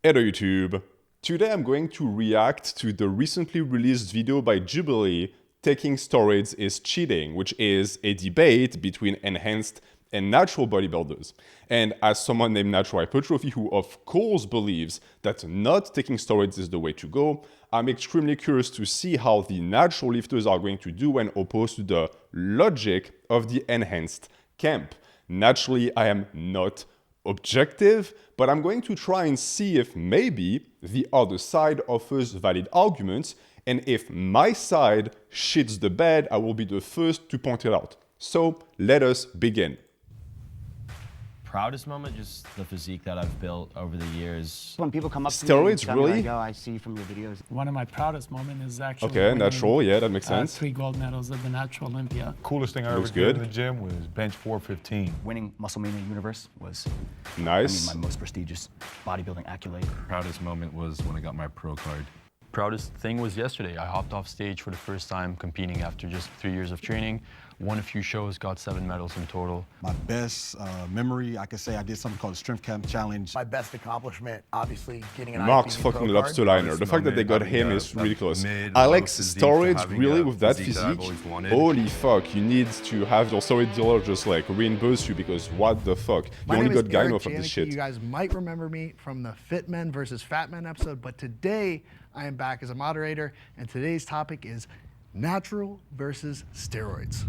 Hello YouTube! Today I'm going to react to the recently released video by Jubilee, Taking Steroids is Cheating, which is a debate between enhanced and natural bodybuilders. And as someone named Natural Hypertrophy, who of course believes that not taking steroids is the way to go, I'm extremely curious to see how the natural lifters are going to do when opposed to the logic of the enhanced camp. Naturally, I am not objective, but I'm going to try and see if maybe the other side offers valid arguments, and if my side shits the bed, I will be the first to point it out. So let us begin. Proudest moment, just the physique that I've built over the years. When people come up to Steroids, me and tell me, really? like, oh, I see from your videos. One of my proudest moments is actually Okay, winning, natural, yeah, that makes sense. 3 gold medals at the Natural Olympia. Coolest thing I ever Looks did good. in the gym was bench 415. Winning Muscle Mania Universe was, Nice. my most prestigious bodybuilding accolade. Proudest moment was when I got my pro card. Proudest thing was yesterday. I hopped off stage for the first time competing after just 3 years of training. Won a few shows, got 7 medals in total. My best memory, I could say I did something called the Strength Camp Challenge. My best accomplishment, obviously, getting an Mark's IFBB fucking pro lobster card. liner. The fact that they got him is ridiculous. I low like physique, steroids having really a with that physique that I've physique. always wanted. Holy fuck, you need to have your steroid dealer just like reimburse you because what the fuck? You My only name is got gyno Eric from this Janicki. shit. You guys might remember me from the Fit Men versus Fat Men episode, but today I am back as a moderator, and today's topic is natural versus steroids.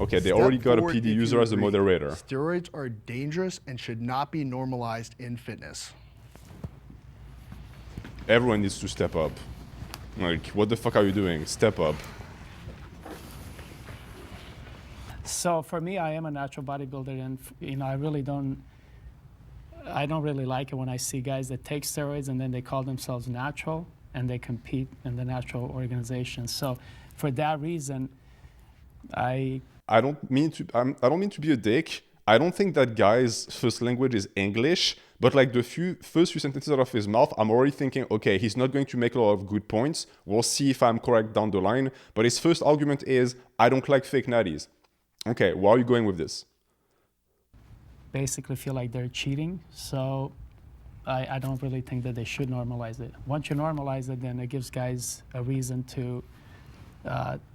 Okay, they Step already got a forward PD if you user as a agree. moderator. Steroids are dangerous and should not be normalized in fitness. Everyone needs to step up. Like, what the fuck are you doing? Step up. So for me, I am a natural bodybuilder, and I don't really like it when I see guys that take steroids and then they call themselves natural and they compete in the natural organization. So for that reason, I don't mean to be a dick. I don't think that guy's first language is English, but like the first few sentences out of his mouth, I'm already thinking, okay, he's not going to make a lot of good points. We'll see if I'm correct down the line. But his first argument is, I don't like fake natties. Okay, where are you going with this? basically feel like they're cheating. So I don't really think that they should normalize it. Once you normalize it, then it gives guys a reason to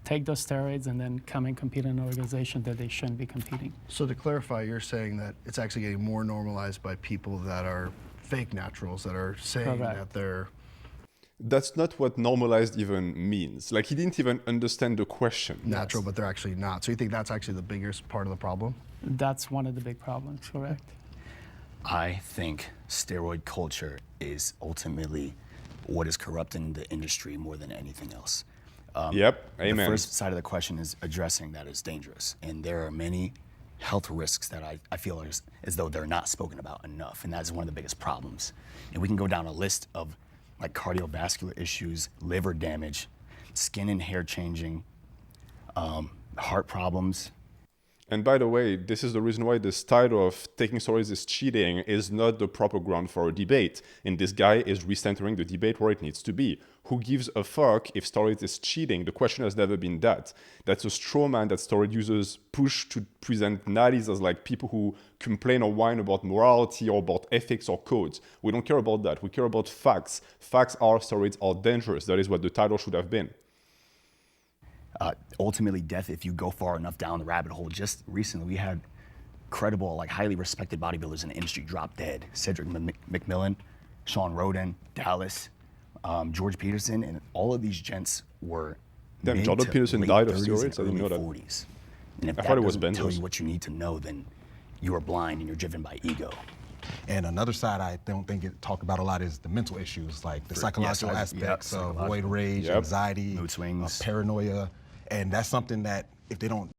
take those steroids and then come and compete in an organization that they shouldn't be competing. So to clarify, you're saying that it's actually getting more normalized by people that are fake naturals, that are saying Correct. that they're... That's not what normalized even means. Like, he didn't even understand the question. natural, but they're actually not. So you think that's actually the biggest part of the problem? That's one of the big problems, correct? I think steroid culture is ultimately what is corrupting the industry more than anything else. Yep, amen. The first side of the question is addressing that is dangerous. And there are many health risks that I feel as though they're not spoken about enough. And that is one of the biggest problems. And we can go down a list of like cardiovascular issues, liver damage, skin and hair changing, heart problems. And by the way, this is the reason why this title of taking steroids is cheating is not the proper ground for a debate. And this guy is recentering the debate where it needs to be. Who gives a fuck if steroids is cheating? The question has never been that. That's a straw man that steroid users push to present natties as like people who complain or whine about morality or about ethics or codes. We don't care about that. We care about facts. Facts are steroids are dangerous. That is what the title should have been. Ultimately death if you go far enough down the rabbit hole. Just recently we had credible, like highly respected bodybuilders in the industry drop dead. Cedric McMillan, Sean Roden, Dallas, George Peterson, and all of these gents were Damn, mid Jordan to Peterson late died of 30s steroids? and I didn't know early that. 40s. And if I that thought it was doesn't tell Benzos. you what you need to know, then you are blind and you're driven by ego. And another side I don't think it talked about a lot is the mental issues, like the psychological aspects of void rage, anxiety, mood swings, paranoia. And that's something that if they don't...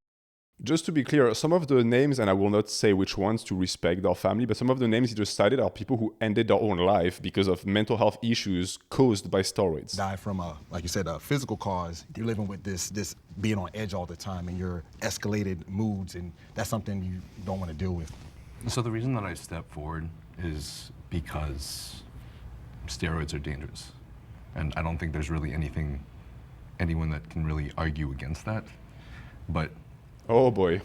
Just to be clear, some of the names, and I will not say which ones to respect their family, but some of the names he just cited are people who ended their own life because of mental health issues caused by steroids. Die from a, like you said, a physical cause. You're living with this being on edge all the time and your escalated moods, and that's something you don't want to deal with. So the reason that I stepped forward is because steroids are dangerous. And I don't think there's really anyone that can really argue against that. But Oh boy.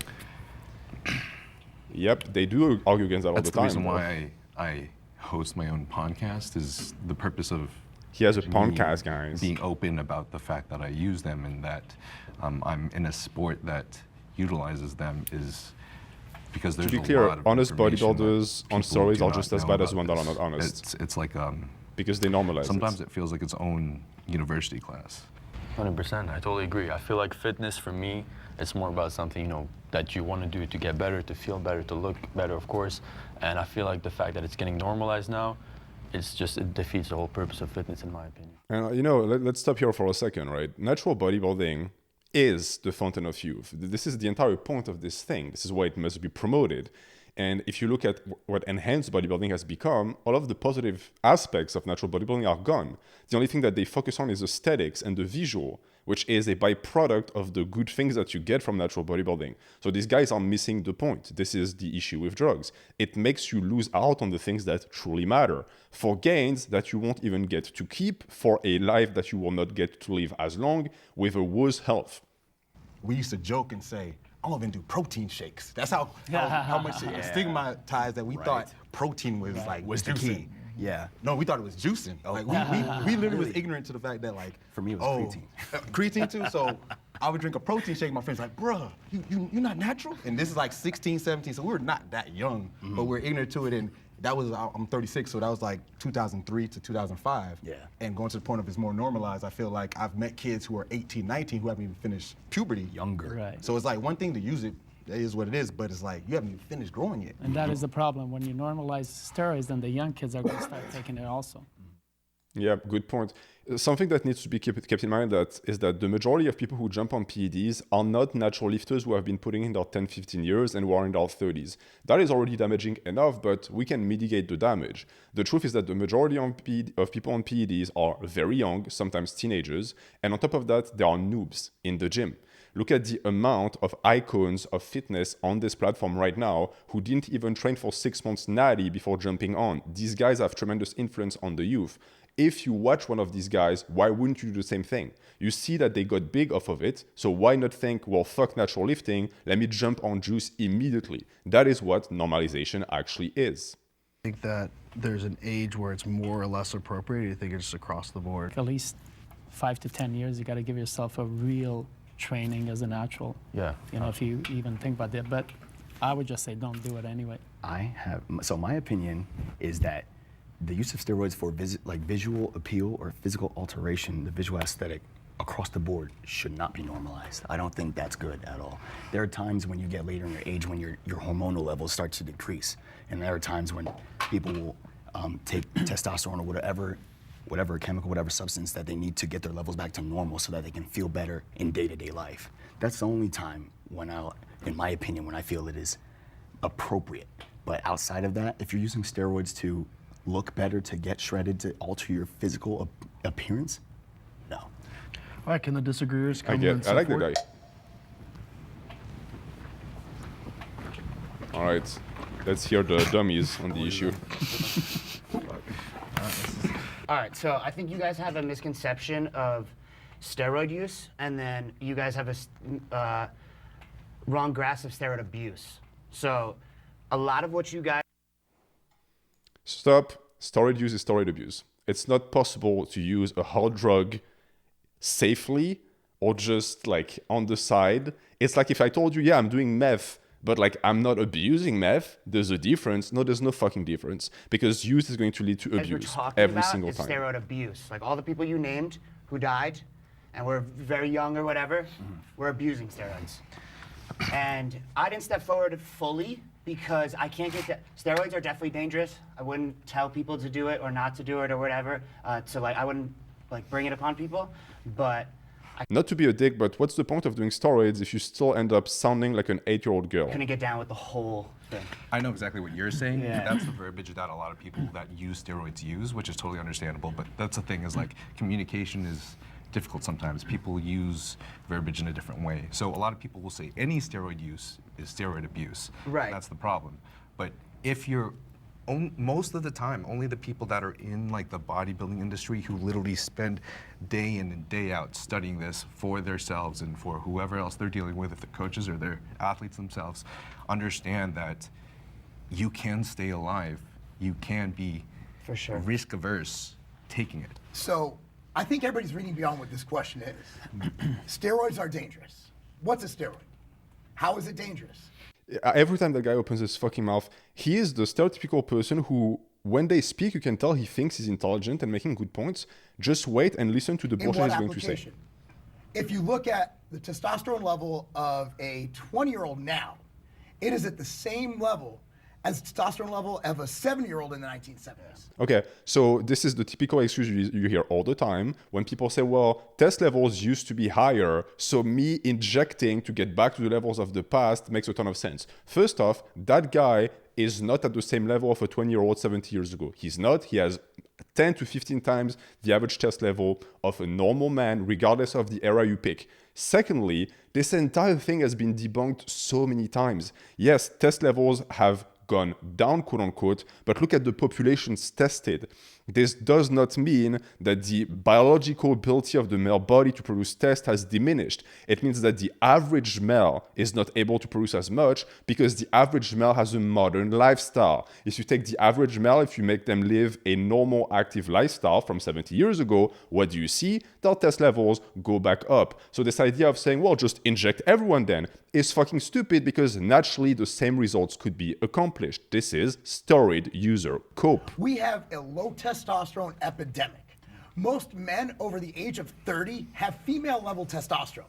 Yep, they do argue against that all that's the the time. reason why I host my own podcast is the purpose of He has a me podcast, guys. being open about the fact that I use them and that I'm in a sport that utilizes them is because there's To be a clear, lot of honest information bodybuilders that on people steroids do are not just as know bad as about one that are this. not honest. It's like Because they normalize sometimes it. it feels like its own university class. 100%, I totally agree. I feel like fitness for me, it's more about something, you know, that you want to do to get better, to feel better, to look better, of course. And I feel like the fact that it's getting normalized now, it defeats the whole purpose of fitness, in my opinion. And you know, let's stop here for a second, right? Natural bodybuilding is the fountain of youth. This is the entire point of this thing. This is why it must be promoted. And if you look at what enhanced bodybuilding has become, all of the positive aspects of natural bodybuilding are gone. The only thing that they focus on is aesthetics and the visual, which is a byproduct of the good things that you get from natural bodybuilding. So these guys are missing the point. This is the issue with drugs. It makes you lose out on the things that truly matter for gains that you won't even get to keep, for a life that you will not get to live as long with a worse health. We used to joke and say, I don't even do protein shakes. That's how much it stigmatized that we thought protein was the key. Yeah. No, we thought it was juicing. Like we literally was ignorant to the fact that like For me, it was creatine. Creatine too. So I would drink a protein shake. My friends like, bruh, you're not natural. And this is like 16, 17. So we were not that young, but we're ignorant to it. And that was I'm 36, so that was like 2003 to 2005. Yeah. And going to the point of it's more normalized. I feel like I've met kids who are 18, 19 who haven't even finished puberty. Younger. Right. So it's like one thing to use it. That is what it is, but it's like you haven't even finished growing yet. And that is the problem. When you normalize steroids, then the young kids are going to start taking it also. Yeah, good point. Something that needs to be kept in mind is that the majority of people who jump on PEDs are not natural lifters who have been putting in their 10, 15 years and who are in their 30s. That is already damaging enough, but we can mitigate the damage. The truth is that the majority of people on PEDs are very young, sometimes teenagers, and on top of that, they are noobs in the gym. Look at the amount of icons of fitness on this platform right now who didn't even train for 6 months natty before jumping on. These guys have tremendous influence on the youth. If you watch one of these guys, why wouldn't you do the same thing? You see that they got big off of it, so why not think, well, fuck natural lifting, let me jump on juice immediately. That is what normalization actually is. I think that there's an age where it's more or less appropriate. You think it's across the board? At least 5 to 10 years, you got to give yourself a real training as a natural. Yeah. You know, if you even think about that. But I would just say don't do it anyway. So my opinion is that the use of steroids for visual appeal or physical alteration, the visual aesthetic across the board should not be normalized. I don't think that's good at all. There are times when you get later in your age when your hormonal levels start to decrease. And there are times when people will take testosterone or whatever chemical, whatever substance that they need to get their levels back to normal so that they can feel better in day-to-day life. That's the only time when in my opinion, when I feel it is appropriate. But outside of that, if you're using steroids to look better, to get shredded, to alter your physical appearance, no. All right, can the disagreeers come and I like the support? guy. All right, let's hear the dummies on the issue. All right, so I think you guys have a misconception of steroid use, and then you guys have a wrong grasp of steroid abuse. So a lot of what you guys... Stop. Steroid use is steroid abuse. It's not possible to use a hard drug safely or just like on the side. It's like if I told you, yeah, I'm doing meth, but like I'm not abusing meth, there's a difference. No, there's no fucking difference because use is going to lead to abuse every single time. Steroid abuse. Like all the people you named who died and were very young or whatever, were abusing steroids. And I didn't step forward fully because I can't get that. Steroids are definitely dangerous. I wouldn't tell people to do it or not to do it or whatever. So like I wouldn't like bring it upon people, but not to be a dick, but what's the point of doing steroids if you still end up sounding like an 8-year-old girl? couldn't get down with the whole thing. I know exactly what you're saying. Yeah. That's the verbiage that a lot of people that use steroids use, which is totally understandable. But that's the thing is like communication is difficult sometimes. People use verbiage in a different way. So a lot of people will say any steroid use is steroid abuse. Right. That's the problem. But if you're most of the time, only the people that are in like the bodybuilding industry who literally spend day in and day out studying this for themselves and for whoever else they're dealing with, if the coaches or their athletes themselves, understand that you can stay alive, you can be For sure. risk averse taking it. So I think everybody's reading beyond what this question is. Steroids are dangerous. What's a steroid? How is it dangerous? Every time that guy opens his fucking mouth, he is the stereotypical person who, when they speak, you can tell he thinks he's intelligent and making good points. Just wait and listen to the bullshit he's going to say. If you look at the testosterone level of a 20-year-old now, it is at the same level as testosterone level of a 7-year-old in the 1970s. Okay, so this is the typical excuse you hear all the time when people say, well, test levels used to be higher, so me injecting to get back to the levels of the past makes a ton of sense. First off, that guy is not at the same level of a 20-year-old 70 years ago. He's not. He has 10 to 15 times the average test level of a normal man, regardless of the era you pick. Secondly, this entire thing has been debunked so many times. Yes, test levels have gone down, quote unquote, but look at the populations tested. This does not mean that the biological ability of the male body to produce tests has diminished. It means that the average male is not able to produce as much because the average male has a modern lifestyle. If you take the average male, if you make them live a normal active lifestyle from 70 years ago, what do you see? Their test levels go back up. So this idea of saying, well, just inject everyone then is fucking stupid because naturally the same results could be accomplished. This is steroid user cope. We have a low testosterone epidemic. Most men over the age of 30 have female level testosterone.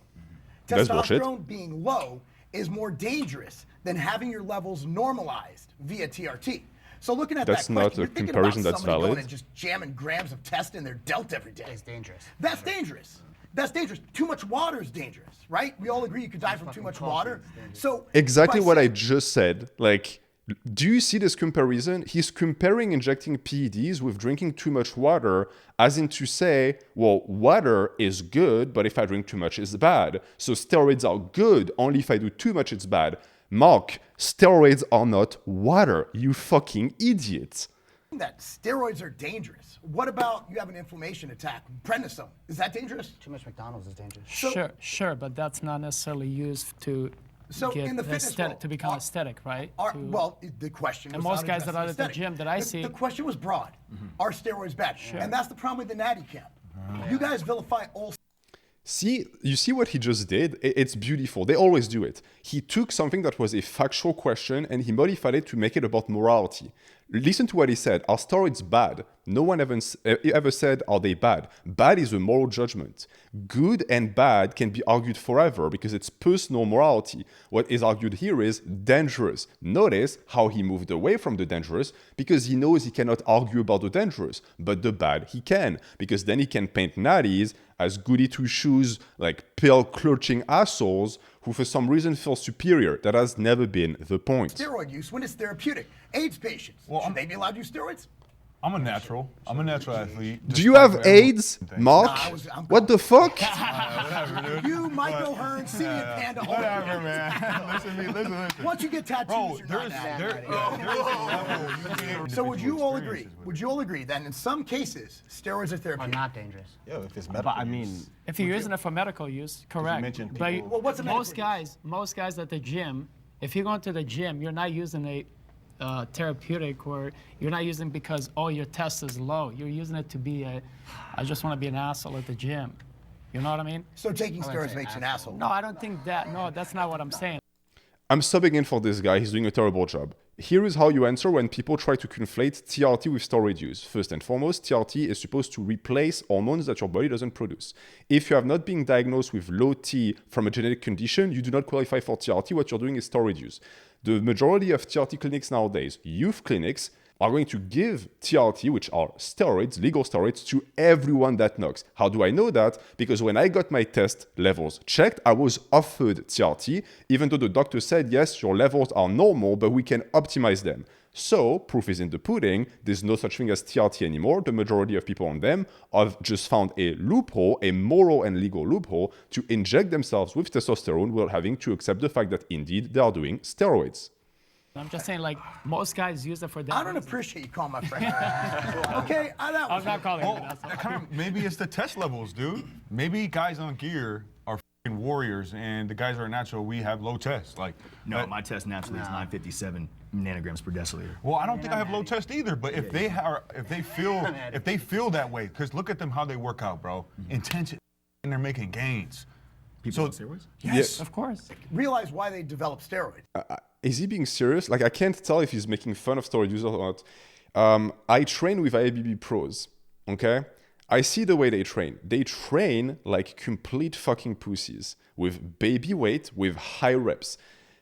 That's bullshit. Testosterone being low is more dangerous than having your levels normalized via TRT. So looking at that's that not question, a you're thinking comparison about that's somebody valid. going and just jamming grams of test in their delt every day. It's dangerous. That's dangerous. That's dangerous. Too much water is dangerous, right? We all agree you could die from too much water. So exactly what I just said. Like, do you see this comparison? He's comparing injecting PEDs with drinking too much water, as in to say, well, water is good, but if I drink too much, it's bad. So steroids are good, only if I do too much, it's bad. Mark, steroids are not water, you fucking idiot. that steroids are dangerous. What about you have an inflammation attack, prednisone? Is that dangerous? Too much McDonald's is dangerous. So, sure, but that's not necessarily used to get in the fitness world, to become aesthetic, right? Well, the question and was most guys that are at the gym that I see. The question was broad. Are steroids bad? Sure. And that's the problem with the natty camp. You guys vilify all. See, you see what he just did? It's beautiful. They always do it. He took something that was a factual question and he modified it to make it about morality. Listen to what he said. Are steroids bad? No one ever said, are they bad? Bad is a moral judgment. Good and bad can be argued forever because it's personal morality. What is argued here is dangerous. Notice how he moved away from the dangerous because he knows he cannot argue about the dangerous, but the bad he can, because then he can paint natties as goody two-shoes, like pill-clutching assholes who for some reason feel superior. That has never been the point. Steroid use when it's therapeutic. AIDS patients, should they be allowed to use steroids? I'm a natural. I'm a natural athlete. Do you have AIDS, Mark? What the fuck? You, Michael Hearn, Senior Panda. Whatever, man. Listen. Once you get tattoos, you're not that. So would you all agree? Would you all agree that in some cases steroids are therapeutic? Are not dangerous. Yeah, if it's medical. But I mean, if you're using it for medical use, correct. But well, what's a most guys at the gym, if you go into the gym, you're not using a therapeutic, or you're not using it because your test is low. You're using it to be I just want to be an asshole at the gym. You know what I mean? So taking steroids makes you an asshole. No, I don't think that. No, that's not what I'm saying. I'm subbing in for this guy. He's doing a terrible job. Here is how you answer when people try to conflate TRT with steroid use. First and foremost, TRT is supposed to replace hormones that your body doesn't produce. If you have not been diagnosed with low T from a genetic condition, you do not qualify for TRT. What you're doing is steroid use. The majority of TRT clinics nowadays, youth clinics, are going to give TRT, which are steroids, legal steroids, to everyone that knocks. How do I know that? Because when I got my test levels checked, I was offered TRT, even though the doctor said, yes, your levels are normal, but we can optimize them. So, proof is in the pudding, there's no such thing as TRT anymore. The majority of people on them have just found a loophole, a moral and legal loophole, to inject themselves with testosterone while having to accept the fact that indeed they are doing steroids. I'm just saying, like, most guys use it for that. I don't appreciate you calling my friend. Okay, I'm not calling him that. Maybe it's the test levels, dude. Maybe guys on gear are warriors, and the guys who are natural, we have low tests. Like, no, my test naturally is 957. nanograms per deciliter. Well, I don't think I have low test either, but if they feel that way, because look at them how they work out, bro. Intense, and they're making gains. People on steroids? Yes, of course. Realize why they develop steroids. Is he being serious? Like, I can't tell if he's making fun of steroid users or not. I train with IABB pros, okay? I see the way they train. They train like complete fucking pussies with baby weight, with high reps.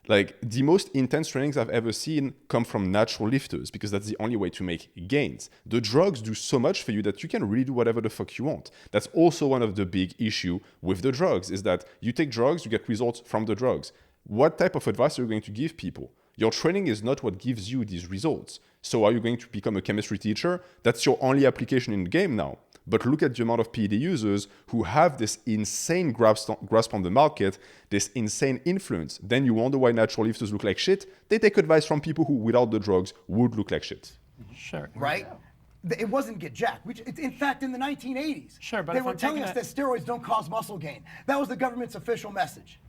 Like, the most intense trainings I've ever seen come from natural lifters because that's the only way to make gains. The drugs do so much for you that you can really do whatever the fuck you want. That's also one of the big issue with the drugs is that you take drugs, you get results from the drugs. What type of advice are you going to give people? Your training is not what gives you these results. So are you going to become a chemistry teacher? That's your only application in the game now. But look at the amount of PED users who have this insane grasp on the market, this insane influence. Then you wonder why natural lifters look like shit. They take advice from people who, without the drugs, would look like shit. Sure. Right? It wasn't get jacked. In fact, in the 1980s, sure, but they were telling us that steroids don't cause muscle gain. That was the government's official message.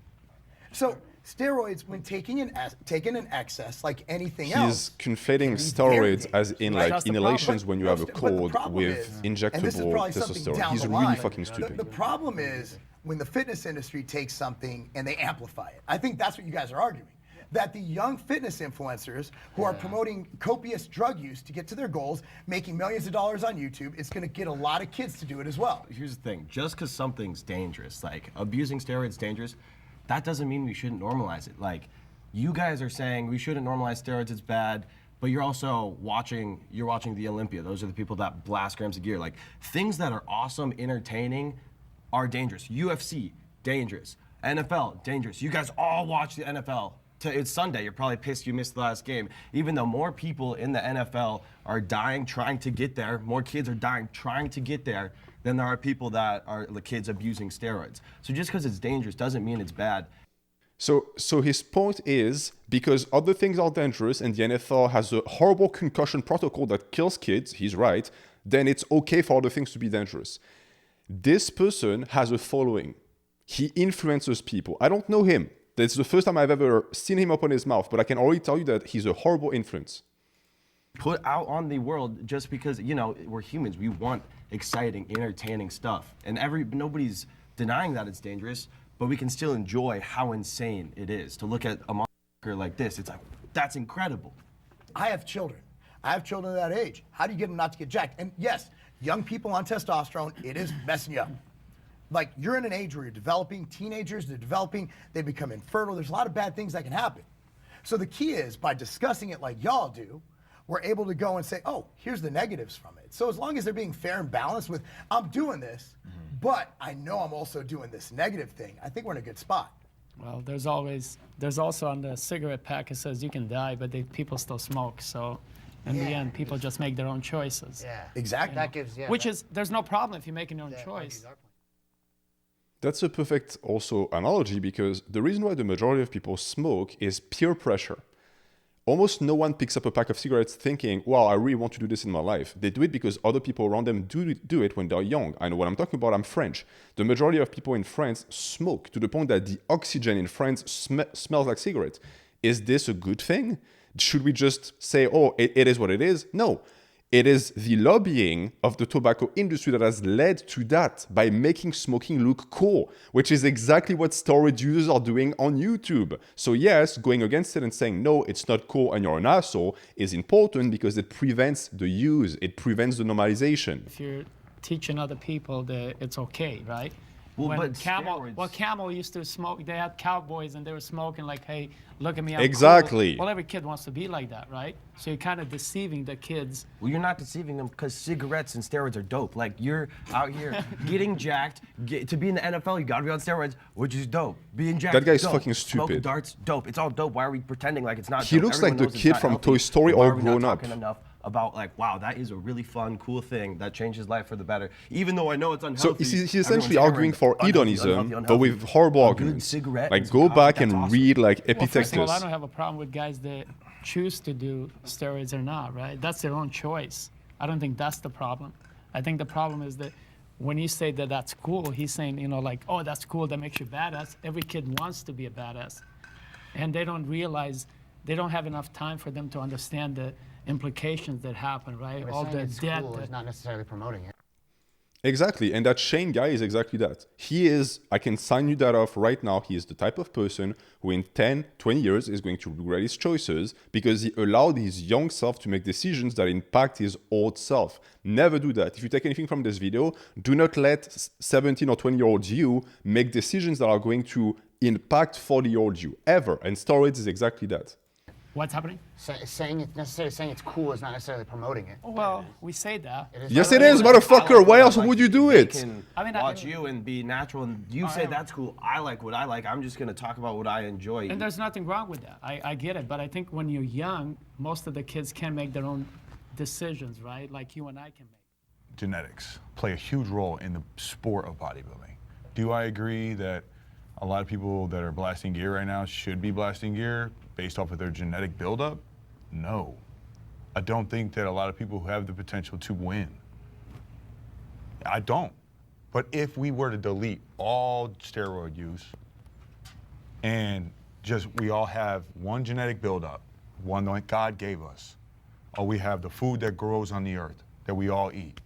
So steroids, when taken in excess, like anything else, he's conflating steroids as in like inhalations when you have a cold with injectable testosterone. He's really fucking stupid. The problem is when the fitness industry takes something and they amplify it. I think that's what you guys are arguing. That the young fitness influencers who are promoting copious drug use to get to their goals, making millions of dollars on YouTube, it's going to get a lot of kids to do it as well. Here's the thing, just because something's dangerous, like abusing steroids dangerous, that doesn't mean we shouldn't normalize it. Like, you guys are saying we shouldn't normalize steroids, it's bad, but you're also watching the Olympia. Those are the people that blast grams of gear. Like, things that are awesome, entertaining, are dangerous. UFC, dangerous. NFL, dangerous. You guys all watch the NFL. It's Sunday, you're probably pissed you missed the last game. Even though more people in the NFL are dying trying to get there, more kids are dying trying to get there, than there are people that are the kids abusing steroids. So just because it's dangerous doesn't mean it's bad. So his point is, because other things are dangerous and the NFL has a horrible concussion protocol that kills kids, he's right, then it's okay for other things to be dangerous. This person has a following. He influences people. I don't know him. That's the first time I've ever seen him open his mouth, but I can already tell you that he's a horrible influence. Put out on the world just because, you know, we're humans. We want exciting, entertaining stuff. And nobody's denying that it's dangerous, but we can still enjoy how insane it is. To look at a motherfucker like this, it's like, that's incredible. I have children. I have children of that age. How do you get them not to get jacked? And yes, young people on testosterone, it is messing you up. Like, you're in an age where you're developing, teenagers, they're developing, they become infertile. There's a lot of bad things that can happen. So the key is, by discussing it like y'all do, we're able to go and say, oh, here's the negatives from it. So as long as they're being fair and balanced with, I'm doing this, but I know I'm also doing this negative thing, I think we're in a good spot. Well, there's also on the cigarette pack, it says you can die, but people still smoke. So in the end, people just make their own choices. Yeah, exactly. That gives, there's no problem if you're making your own choice. That's a perfect also analogy, because the reason why the majority of people smoke is peer pressure. Almost no one picks up a pack of cigarettes thinking, wow, I really want to do this in my life. They do it because other people around them do it when they're young. I know what I'm talking about, I'm French. The majority of people in France smoke to the point that the oxygen in France smells like cigarettes. Is this a good thing? Should we just say, oh, it is what it is? No. It is the lobbying of the tobacco industry that has led to that by making smoking look cool, which is exactly what steroid users are doing on YouTube. So yes, going against it and saying, no, it's not cool and you're an asshole is important because it prevents the use, it prevents the normalization. If you're teaching other people that it's okay, right? Well, when Camel used to smoke, they had cowboys and they were smoking like, hey, look at me, I'm exactly. cool. Well, every kid wants to be like that, right? So you're kind of deceiving the kids. Well, you're not deceiving them because cigarettes and steroids are dope. Like, you're out here getting jacked. To be in the NFL, you gotta be on steroids, which is dope. Being jacked, that guy's dope. fucking stupid. Smoking darts, dope. It's all dope. Why are we pretending like it's not He dope? looks Everyone like the knows kid it's not from healthy. Toy Story Why all are we grown not up. talking enough about, like, wow, that is a really fun, cool thing that changes life for the better. Even though I know it's unhealthy. So he's essentially arguing for hedonism, but with horrible arguments. Like, go back and read like Epictetus. Well, first of all, I don't have a problem with guys that choose to do steroids or not, right? That's their own choice. I don't think that's the problem. I think the problem is that when you say that that's cool, he's saying, you know, like, oh, that's cool, that makes you badass. Every kid wants to be a badass. And they don't realize they don't have enough time for them to understand the implications that happen, right? But All saying the it's debt. cool is not necessarily promoting it. Exactly, and that Shane guy is exactly that. He is, I can sign you that off right now, he is the type of person who in 10, 20 years is going to regret his choices because he allowed his young self to make decisions that impact his old self. Never do that. If you take anything from this video, do not let 17 or 20-year-old you make decisions that are going to impact 40-year-old you, ever. And steroids is exactly that. What's happening? Saying it's cool is not necessarily promoting it. Well, we say that. Yes, it is, motherfucker. Why else would you do it? Watch you and be natural, and you say that's cool. I like what I like. I'm just gonna talk about what I enjoy. And there's nothing wrong with that. I get it, but I think when you're young, most of the kids can make their own decisions, right? Like you and I can make. Genetics play a huge role in the sport of bodybuilding. Do I agree that a lot of people that are blasting gear right now should be blasting gear based off of their genetic buildup? No. I don't think that a lot of people who have the potential to win. I don't. But if we were to delete all steroid use and just we all have one genetic buildup, one that God gave us, or we have the food that grows on the earth that we all eat,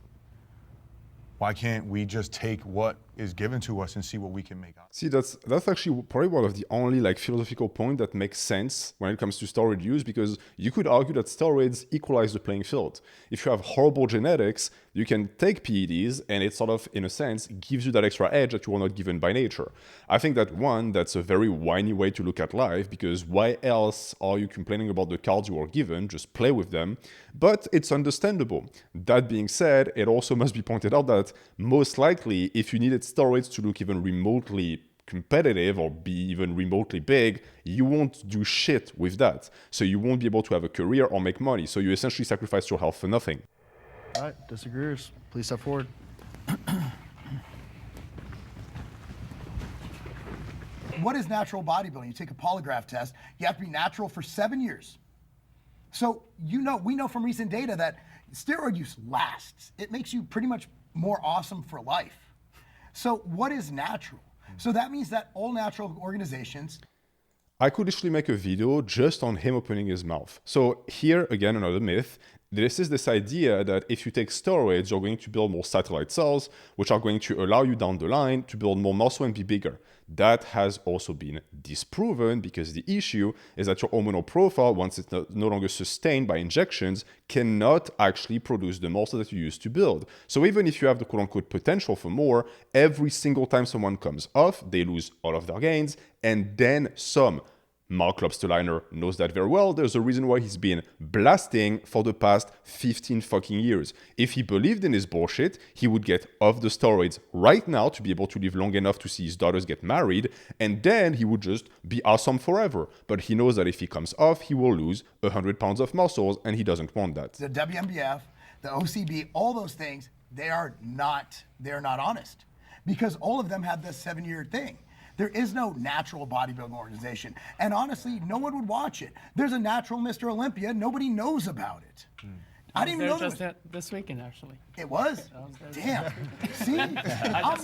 why can't we just take what is given to us and see what we can make out? See, that's actually probably one of the only like philosophical point that makes sense when it comes to steroid use, because you could argue that steroids equalize the playing field. If you have horrible genetics, you can take PEDs and it sort of, in a sense, gives you that extra edge that you are not given by nature. I think that that's a very whiny way to look at life, because why else are you complaining about the cards you are given? Just play with them. But it's understandable. That being said, it also must be pointed out that most likely, if you needed steroids to look even remotely competitive or be even remotely big, you won't do shit with that. So you won't be able to have a career or make money. So you essentially sacrifice your health for nothing. All right, disagreeers, please step forward. What is natural bodybuilding? You take a polygraph test, you have to be natural for 7 years. So we know from recent data that steroid use lasts. It makes you pretty much more awesome for life. So what is natural? So that means that all natural organizations. I could actually make a video just on him opening his mouth. So here, again, another myth. This is this idea that if you take steroids, you're going to build more satellite cells, which are going to allow you down the line to build more muscle and be bigger. That has also been disproven, because the issue is that your hormonal profile, once it's no longer sustained by injections, cannot actually produce the muscle that you used to build. So even if you have the quote-unquote potential for more, every single time someone comes off, they lose all of their gains, and then some. Mark Lobsterliner knows that very well. There's a reason why he's been blasting for the past 15 fucking years. If he believed in his bullshit, he would get off the steroids right now to be able to live long enough to see his daughters get married, and then he would just be awesome forever. But he knows that if he comes off, he will lose 100 pounds of muscles, and he doesn't want that. The WMBF, the OCB, all those things, they're not honest, because all of them have this 7-year thing. There is no natural bodybuilding organization. And honestly, no one would watch it. There's a natural Mr. Olympia. Nobody knows about it. I didn't even know just this weekend, actually. It was? Damn. See? I'm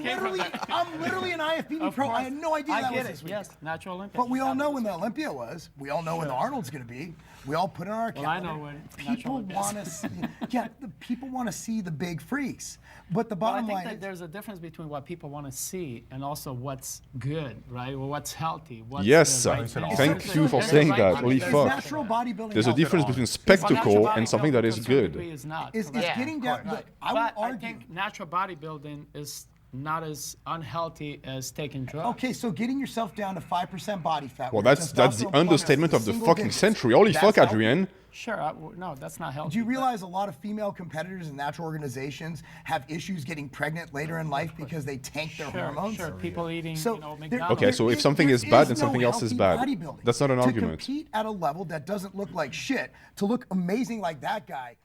literally an IFBB pro. I had no idea that was this weekend. Yes, natural Olympia. But we all know when the Olympia was. We all know when the Arnold's going to be. We all put it on our calendar. I know when people want to see. People want to see the big freaks. But the bottom line is, I think that there's a difference between what people want to see and also what's good, right? Or what's healthy. What's yes, right thank you for saying that. Holy fuck. Natural bodybuilding. There's a difference between spectacle and something that is good. Is getting down. Look, I would argue. I think natural bodybuilding is not as unhealthy as taking drugs. Okay, so getting yourself down to 5% body fat. Well, that's the understatement of the fucking century. Holy fuck, Adrian. Sure, no, that's not healthy. Do you realize a lot of female competitors in natural organizations have issues getting pregnant later in life because they tank their hormones? Sure, people eating, McDonald's. Okay, so if something is bad, then something else is bad. That's not an argument. To compete at a level that doesn't look like shit, to look amazing like that guy.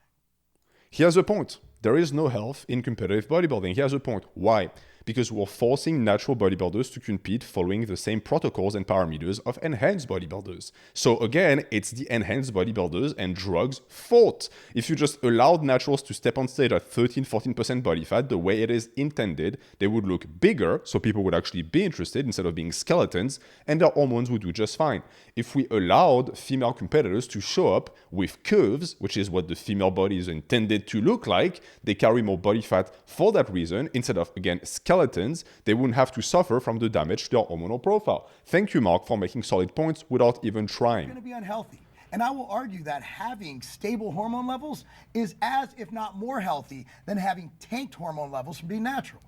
He has a point. There is no health in competitive bodybuilding. He has a point. Why? because we're forcing natural bodybuilders to compete following the same protocols and parameters of enhanced bodybuilders. So again, it's the enhanced bodybuilders and drugs' fault. If you just allowed naturals to step on stage at 13-14% body fat the way it is intended, they would look bigger, so people would actually be interested instead of being skeletons, and their hormones would do just fine. If we allowed female competitors to show up with curves, which is what the female body is intended to look like, they carry more body fat for that reason, instead of, again, skeletons, they wouldn't have to suffer from the damage to their hormonal profile. Thank you, Mark, for making solid points without even trying. Going to be unhealthy. And I will argue that having stable hormone levels is as, if not more healthy than having tanked hormone levels from being natural.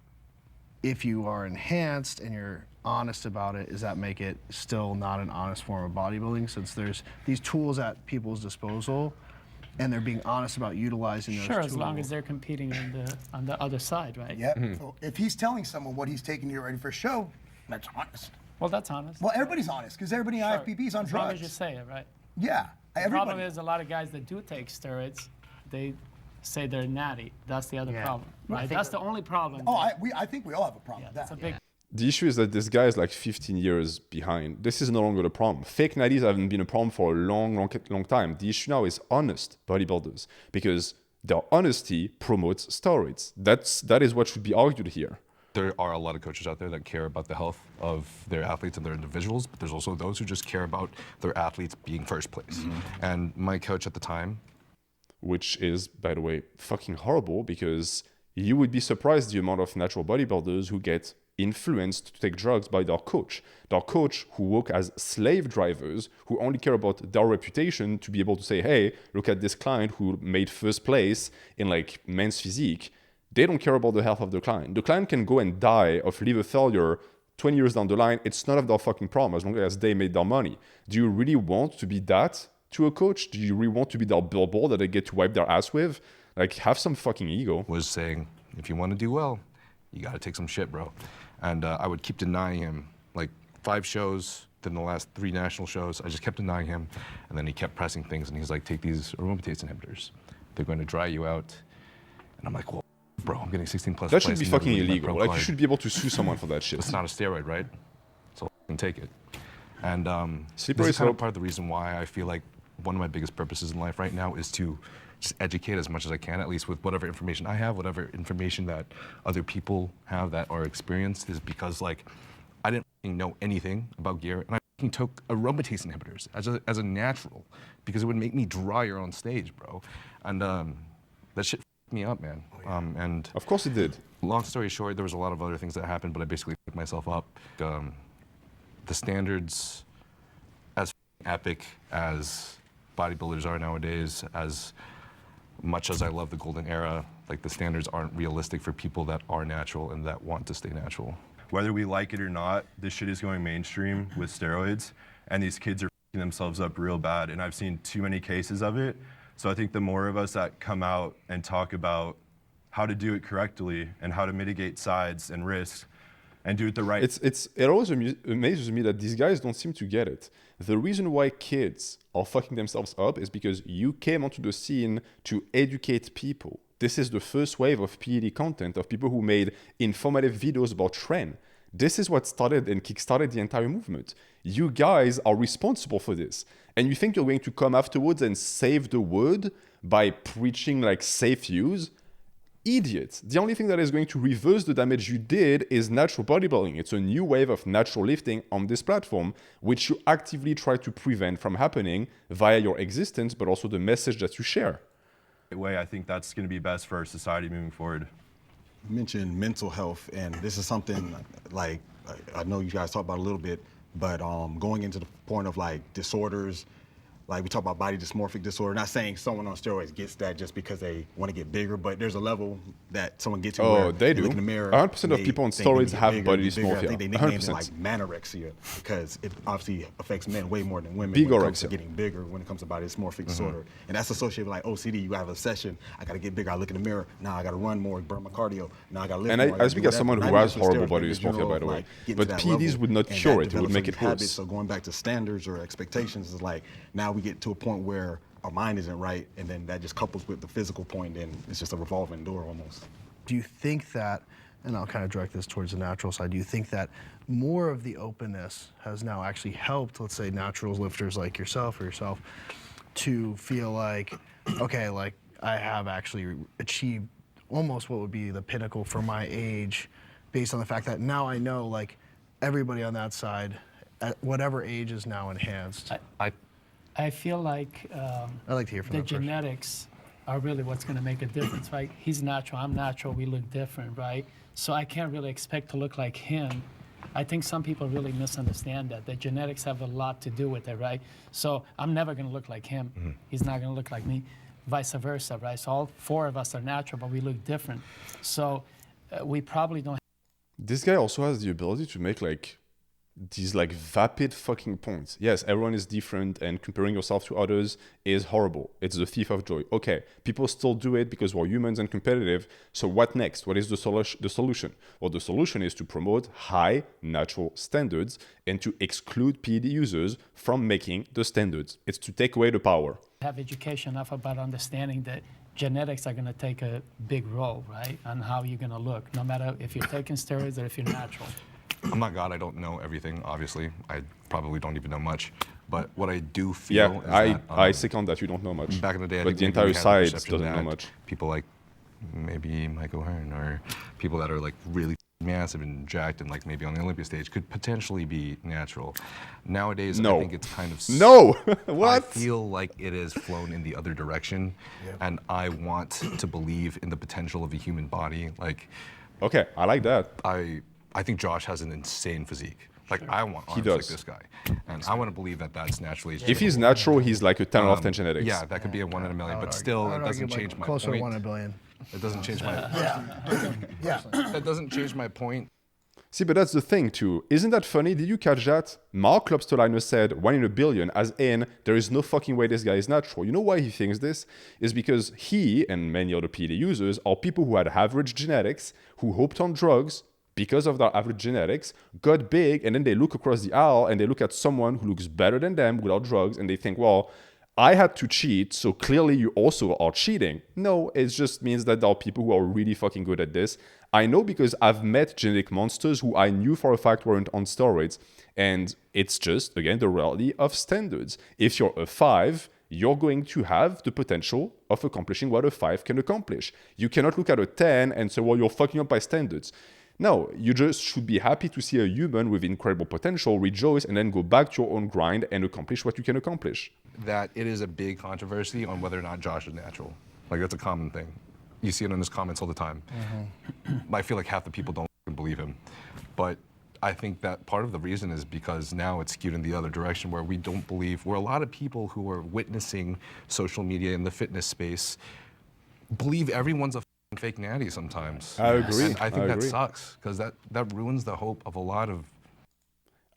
If you are enhanced and you're honest about it, does that make it still not an honest form of bodybuilding, since there's these tools at people's disposal and they're being honest about utilizing those tools? Sure, as long as they're competing on the other side, right? Yep. So if he's telling someone what he's taking to get ready for a show, that's honest. Well, that's honest. Well, everybody's honest because everybody in IFBB is on as drugs. long as you say it, right? Yeah. The problem is a lot of guys that do take steroids, they say they're natty. That's the other problem, right? That's the only problem. Oh, I think we all have a problem with that. That's a big. The issue is that this guy is like 15 years behind. This is no longer the problem. Fake natties haven't been a problem for a long time. The issue now is honest bodybuilders, because their honesty promotes steroids. That is what should be argued here. There are a lot of coaches out there that care about the health of their athletes and their individuals, but there's also those who just care about their athletes being first place. And my coach at the time, which is, by the way, fucking horrible, because you would be surprised the amount of natural bodybuilders who get influenced to take drugs by their coach who work as slave drivers, who only care about their reputation to be able to say, hey, look at this client who made first place in like men's physique. They don't care about the health of the client. The client can go and die of liver failure 20 years down the line. It's none of their fucking problem as long as they made their money. Do you really want to be that to a coach? Do you really want to be their billboard that they get to wipe their ass with? Like, have some fucking ego. was saying, if you want to do well, you got to take some shit, bro. And I would keep denying him, like 5 shows, then the last 3 national shows, I just kept denying him. And then he kept pressing things, and he's like, take these aromatase inhibitors. They're going to dry you out. And I'm like, well, bro, I'm getting 16 plus. That should be fucking illegal. Like, you should be able to sue someone for that shit. It's not a steroid, right? So I can take it. And this Slippery is kind of slope. part of the reason why I feel like one of my biggest purposes in life right now is to just educate as much as I can, at least with whatever information I have, whatever information that other people have that are experienced, is because like I didn't know anything about gear, and I took aromatase inhibitors as a natural because it would make me drier on stage, bro. And that shit f***ed me up, man. And of course it did. Long story short, there was a lot of other things that happened, but I basically f***ed myself up. The standards, as epic as bodybuilders are nowadays, as much as I love the golden era, like the standards aren't realistic for people that are natural and that want to stay natural. Whether we like it or not, this shit is going mainstream with steroids, and these kids are f***ing themselves up real bad, and I've seen too many cases of it. So I think the more of us that come out and talk about how to do it correctly and how to mitigate sides and risks and do it the right. It always amazes me that these guys don't seem to get it. The reason why kids are fucking themselves up is because you came onto the scene to educate people. This is the first wave of PED content, of people who made informative videos about trend. This is what started and kickstarted the entire movement. You guys are responsible for this. And you think you're going to come afterwards and save the world by preaching like safe use? Idiots. The only thing that is going to reverse the damage you did is natural bodybuilding. It's a new wave of natural lifting on this platform, which you actively try to prevent from happening via your existence, but also the message that you share. way. I think that's going to be best for our society moving forward. You mentioned mental health, and this is something like I know you guys talked about a little bit, but going into the point of like disorders, like we talk about body dysmorphic disorder, not saying someone on steroids gets that just because they want to get bigger, but there's a level that someone gets to where they do. look in the mirror. 100% of people on steroids have body dysmorphia. I think they nicknamed it 100%. like manorexia because it obviously affects men way more than women when it comes to Bigorexia. getting bigger when it comes to body dysmorphic disorder. And that's associated with like OCD. You have a session, I got to get bigger, I look in the mirror, now I got to run more, burn my cardio, now I got to lift And more. I gotta speak do as someone whatever. who Not has even just horrible steroids, body but in general dysmorphia, by of, the way. like, getting But to that PEDs level. would not And cure that it, it would develops make some it habits. worse. So going back to standards or expectations is like, now we get to a point where our mind isn't right, and then that just couples with the physical point, and it's just a revolving door almost. Do you think that and I'll kind of direct this towards the natural side, do you think that more of the openness has now actually helped, let's say, natural lifters like yourself to feel like, okay, like I have actually achieved almost what would be the pinnacle for my age, based on the fact that now I know like everybody on that side at whatever age is now enhanced? I feel like I'd like to hear from the that person. genetics are really what's going to make a difference, right? He's natural, I'm natural, we look different, right? So I can't really expect to look like him. I think some people really misunderstand that. The genetics have a lot to do with it, right? So I'm never going to look like him. He's not going to look like me. Vice versa, right? So all four of us are natural, but we look different. So we probably don't. This guy also has the ability to make like these like vapid fucking points. Yes, everyone is different and comparing yourself to others is horrible. It's the thief of joy. Okay, people still do it because we're humans and competitive. So what next? What is the solution? Well, the solution is to promote high natural standards and to exclude PED users from making the standards. It's to take away the power. Have education enough about understanding that genetics are going to take a big role, right, on how you're going to look, no matter if you're taking steroids or if you're natural. I'm not God, I don't know everything, obviously. I probably don't even know much. But what I do feel is I second that you don't know much. Back in the day, but the entire side doesn't know much. People like maybe Michael Hearn or people that are like really massive and jacked and like maybe on the Olympia stage could potentially be natural. Nowadays, I think it's kind of... No! What? I feel like it has flown in the other direction, and I want to believe in the potential of a human body. Like, okay, I like that. I think Josh has an insane physique. Like, I want arms like this guy. And I want to believe that that's naturally... If he's natural, he's like a 10 out of 10 genetics. Yeah, that could be a 1 in a million, but still, it doesn't change my point. Closer to 1 in a billion. It doesn't change my... Yeah. That doesn't change my point. See, but that's the thing too. Isn't that funny? Did you catch that? Mark Klopstoliner said 1 in a billion, as in, there is no fucking way this guy is natural. You know why he thinks this? Is because he and many other PED users are people who had average genetics, who hoped on drugs, because of their average genetics, got big, and then they look across the aisle and they look at someone who looks better than them without drugs, and they think, well, I had to cheat, so clearly you also are cheating. No, it just means that there are people who are really fucking good at this. I know because I've met genetic monsters who I knew for a fact weren't on steroids, and it's just, again, the reality of standards. If you're a 5, you're going to have the potential of accomplishing what a 5 can accomplish. You cannot look at a 10 and say, well, you're fucking up by standards. No, you just should be happy to see a human with incredible potential rejoice and then go back to your own grind and accomplish what you can accomplish. That it is a big controversy on whether or not Josh is natural. Like, that's a common thing. You see it in his comments all the time. I feel like half the people don't believe him. But I think that part of the reason is because now it's skewed in the other direction where we don't believe, where a lot of people who are witnessing social media in the fitness space believe everyone's a fake natty sometimes. I agree. And I think that sucks because that ruins the hope of a lot of...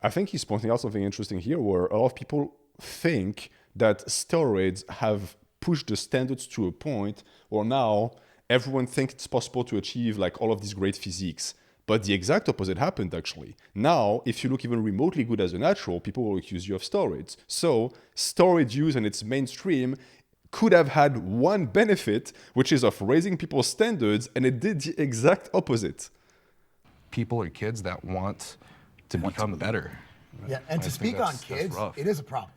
I think he's pointing out something interesting here where a lot of people think that steroids have pushed the standards to a point where now everyone thinks it's possible to achieve like all of these great physiques. But the exact opposite happened actually. Now, if you look even remotely good as a natural, people will accuse you of steroids. So steroid use and its mainstream could have had one benefit, which is of raising people's standards, and it did the exact opposite. People or kids that want to become better. Yeah, and to speak on kids, it is a problem.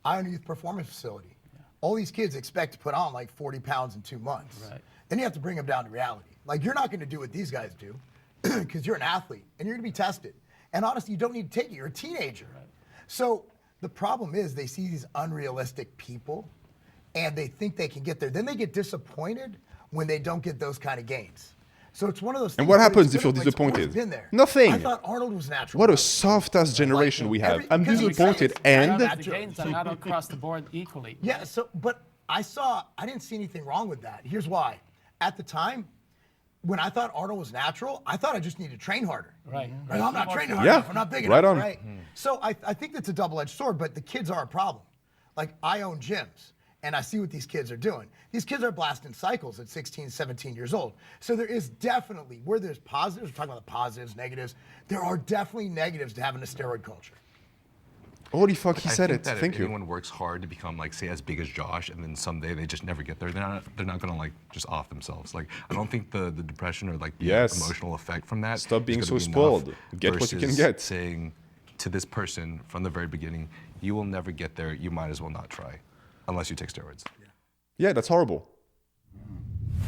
I own a youth performance facility. All these kids expect to put on like 40 pounds in 2 months. Right. Then you have to bring them down to reality. Like, you're not going to do what these guys do because you're an athlete and you're going to be tested. And honestly, you don't need to take it. You're a teenager. Right. So the problem is they see these unrealistic people and they think they can get there. Then they get disappointed when they don't get those kind of gains. So it's one of those things. And what happens if you're disappointed? Nothing. I thought Arnold was natural. What a soft-ass generation we have. I'm disappointed and... The gains are not across the board equally. Yeah, but I didn't see anything wrong with that. Here's why. At the time, when I thought Arnold was natural, I thought I just needed to train harder. Right. Like, I'm not training hard enough. I'm not big enough. Right on. Right? So I think that's a double-edged sword, but the kids are a problem. Like, I own gyms. And I see what these kids are doing. These kids are blasting cycles at 16, 17 years old. So there is definitely, where there's positives, we're talking about the positives, negatives, there are definitely negatives to having a steroid culture. Holy fuck, he I said think it. That Thank if you. anyone works hard to become like, say, as big as Josh, and then someday they just never get there, they're not gonna like just off themselves. Like, I don't think the depression or like the emotional effect from that. Stop being is so gonna be spoiled. enough Get what you can versus get. Saying to this person from the very beginning, you will never get there. You might as well not try, unless you take steroids. Yeah, that's horrible.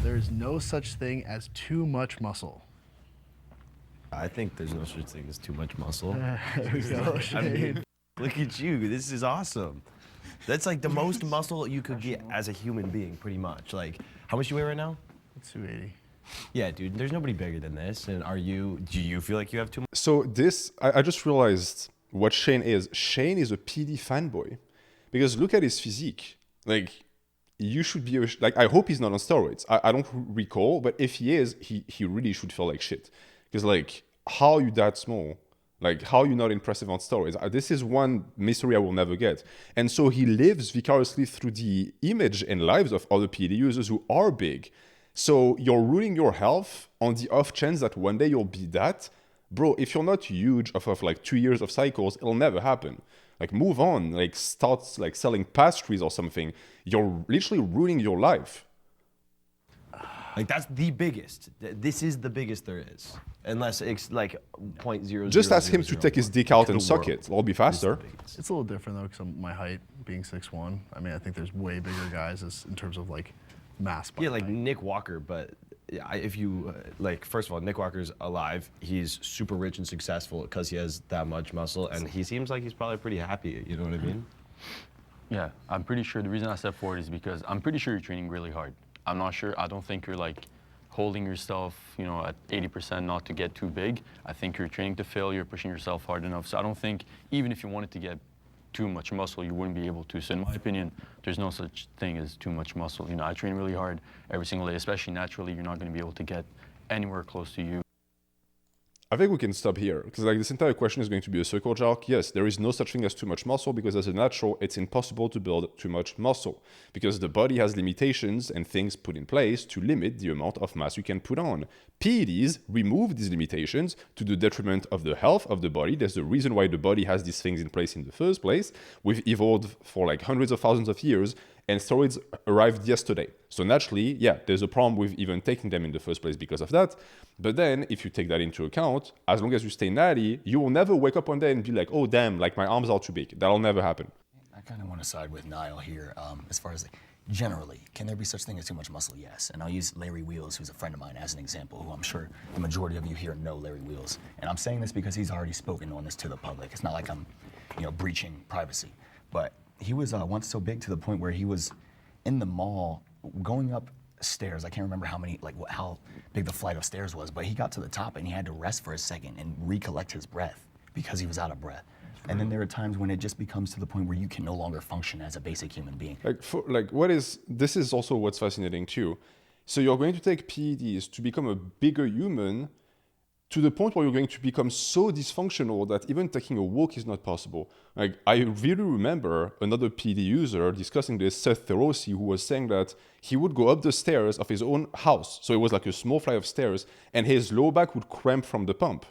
There is no such thing as too much muscle. I think there's no such thing as too much muscle. There we go. I mean, look at you. This is awesome. That's like the most muscle you could get as a human being, pretty much. Like, how much you weigh right now? 280. Yeah, dude, there's nobody bigger than this. And do you feel like you have too much? So this, I just realized what Shane is. Shane is a PD fanboy. Because look at his physique. Like, you should be, like, I hope he's not on steroids. I don't recall, but if he is, he really should feel like shit. Because, like, how are you that small? Like, how are you not impressive on steroids? This is one mystery I will never get. And so he lives vicariously through the image and lives of other PD users who are big. So you're ruining your health on the off chance that one day you'll be that. Bro, if you're not huge off of like 2 years of cycles, it'll never happen. Like, move on, like, start like selling pastries or something. You're literally ruining your life. Like, that's the biggest. This is the biggest there is. Unless it's like 0.0. Just ask him to take his dick out and suck it. It'll be faster. It's a little different though, because my height being 6'1". I mean, I think there's way bigger guys in terms of like mass. Yeah, like Nick Walker, but if you, like, first of all, Nick Walker's alive. He's super rich and successful because he has that much muscle, and he seems like he's probably pretty happy, you know what I mean? Yeah, I'm pretty sure the reason I stepped forward is because I'm pretty sure you're training really hard. I'm not sure, I don't think you're like holding yourself, you know, at 80% not to get too big. I think you're training to fail, you're pushing yourself hard enough. So I don't think, even if you wanted to get too much muscle, you wouldn't be able to. So in my opinion, there's no such thing as too much muscle. You know, I train really hard every single day, especially naturally, you're not gonna be able to get anywhere close to you. I think we can stop here, because like this entire question is going to be a circle jerk. Yes, there is no such thing as too much muscle, because as a natural, it's impossible to build too much muscle, because the body has limitations and things put in place to limit the amount of mass you can put on. PEDs remove these limitations to the detriment of the health of the body. There's the reason why the body has these things in place in the first place. We've evolved for like hundreds of thousands of years, and steroids arrived yesterday. So naturally, yeah, there's a problem with even taking them in the first place because of that. But then if you take that into account, as long as you stay natty, you will never wake up one day and be like, oh, damn, like my arms are too big. That'll never happen. I kind of want to side with Niall here as far as generally, can there be such thing as too much muscle? Yes. And I'll use Larry Wheels, who's a friend of mine, as an example, who I'm sure the majority of you here know Larry Wheels. And I'm saying this because he's already spoken on this to the public. It's not like I'm, breaching privacy. But he was once so big to the point where he was in the mall going up stairs. I can't remember how big the flight of stairs was, but he got to the top and he had to rest for a second and recollect his breath because he was out of breath. And then there are times when it just becomes to the point where you can no longer function as a basic human being. This is also what's fascinating too. So you're going to take PEDs to become a bigger human to the point where you're going to become so dysfunctional that even taking a walk is not possible. Like, I really remember another PD user discussing this, Seth Therosi, who was saying that he would go up the stairs of his own house. So it was like a small flight of stairs, and his lower back would cramp from the pump.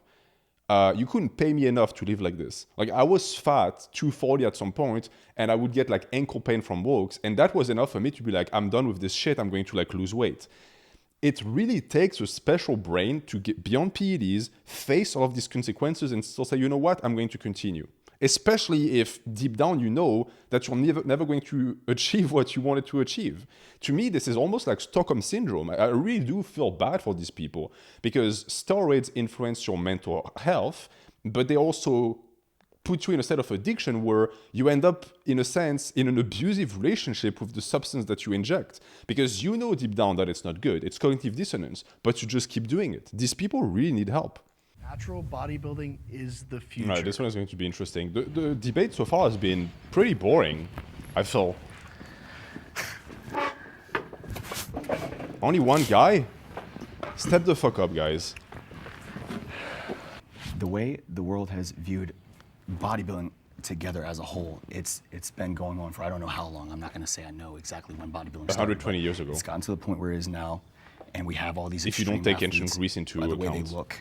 You couldn't pay me enough to live like this. Like, I was fat, 240 at some point, and I would get like ankle pain from walks, and that was enough for me to be like, I'm done with this shit, I'm going to like lose weight. It really takes a special brain to get beyond PEDs, face all of these consequences, and still say, you know what, I'm going to continue. Especially if deep down you know that you're never going to achieve what you wanted to achieve. To me, this is almost like Stockholm Syndrome. I really do feel bad for these people because steroids influence your mental health, but they also put you in a state of addiction where you end up, in a sense, in an abusive relationship with the substance that you inject. Because you know deep down that it's not good. It's cognitive dissonance, but you just keep doing it. These people really need help. Natural bodybuilding is the future. All right, this one is going to be interesting. The debate so far has been pretty boring, I feel. Only one guy? Step the fuck up, guys. The way the world has viewed bodybuilding together as a whole, it's been going on for I don't know how long. I'm not going to say I know exactly when bodybuilding started. 120 years ago. It's gotten to the point where it is now, and we have all these if you don't take athletes ancient Greece into by the account. way they look.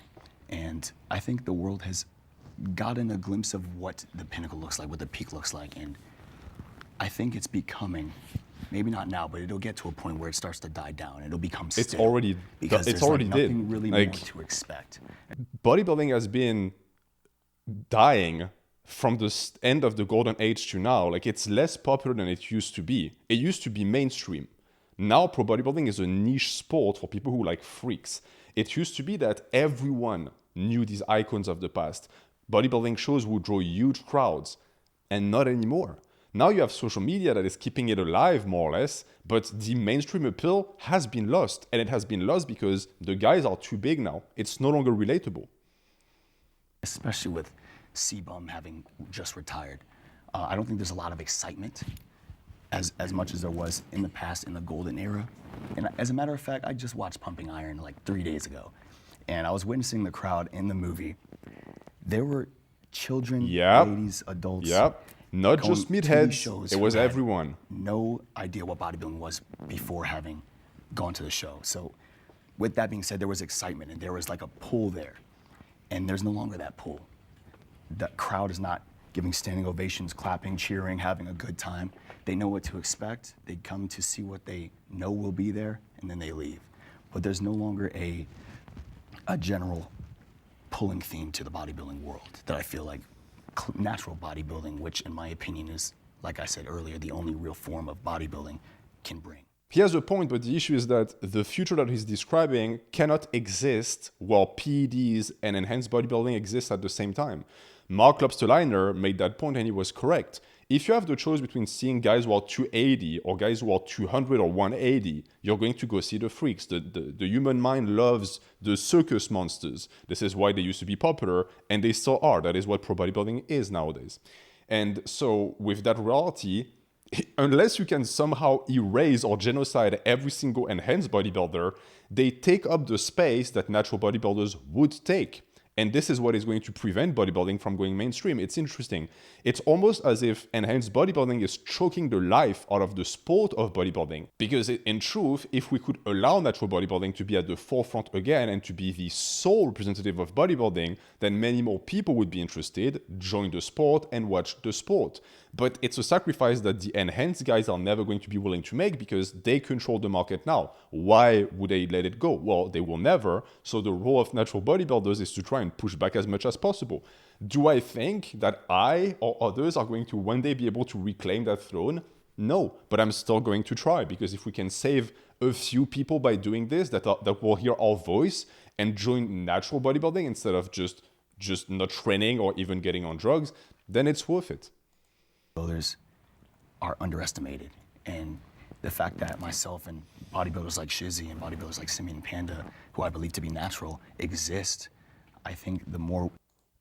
And I think the world has gotten a glimpse of what the pinnacle looks like, what the peak looks like, and I think it's becoming, maybe not now, but it'll get to a point where it starts to die down. It'll become still. It's already because it's there's already like nothing did. really Like, more to expect. bodybuilding has been dying from the end of the golden age to now. Like, it's less popular than it used to be. It used to be mainstream. Now pro bodybuilding is a niche sport for people who like freaks. It used to be that everyone knew these icons of the past. Bodybuilding shows would draw huge crowds, and not anymore. Now you have social media that is keeping it alive, more or less, but the mainstream appeal has been lost, and it has been lost because the guys are too big now. It's no longer relatable. Especially with C-Bum having just retired. I don't think there's a lot of excitement as much as there was in the past in the golden era. And as a matter of fact, I just watched Pumping Iron like 3 days ago, and I was witnessing the crowd in the movie. There were children, ladies, adults. Yep. Not just meatheads, it was had everyone. No idea what bodybuilding was before having gone to the show. So with that being said, there was excitement and there was like a pull there. And there's no longer that pull. The crowd is not giving standing ovations, clapping, cheering, having a good time. They know what to expect. They come to see what they know will be there, and then they leave. But there's no longer a general pulling theme to the bodybuilding world that I feel like natural bodybuilding, which in my opinion is, like I said earlier, the only real form of bodybuilding, can bring. He has a point, but the issue is that the future that he's describing cannot exist while PEDs and enhanced bodybuilding exist at the same time. Mark Lobsterliner made that point and he was correct. If you have the choice between seeing guys who are 280 or guys who are 200 or 180, you're going to go see the freaks. The human mind loves the circus monsters. This is why they used to be popular, and they still are. That is what pro bodybuilding is nowadays. And so with that reality, unless you can somehow erase or genocide every single enhanced bodybuilder, they take up the space that natural bodybuilders would take. And this is what is going to prevent bodybuilding from going mainstream. It's interesting. It's almost as if enhanced bodybuilding is choking the life out of the sport of bodybuilding. Because in truth, if we could allow natural bodybuilding to be at the forefront again and to be the sole representative of bodybuilding, then many more people would be interested, join the sport, and watch the sport. But it's a sacrifice that the enhanced guys are never going to be willing to make because they control the market now. Why would they let it go? Well, they will never. So the role of natural bodybuilders is to try and push back as much as possible. Do I think that I or others are going to one day be able to reclaim that throne? No, but I'm still going to try, because if we can save a few people by doing this that will hear our voice and join natural bodybuilding instead of just not training or even getting on drugs, then it's worth it. Bodybuilders are underestimated, and the fact that myself and bodybuilders like Shizzy and bodybuilders like Simeon Panda, who I believe to be natural, exist, I think the more...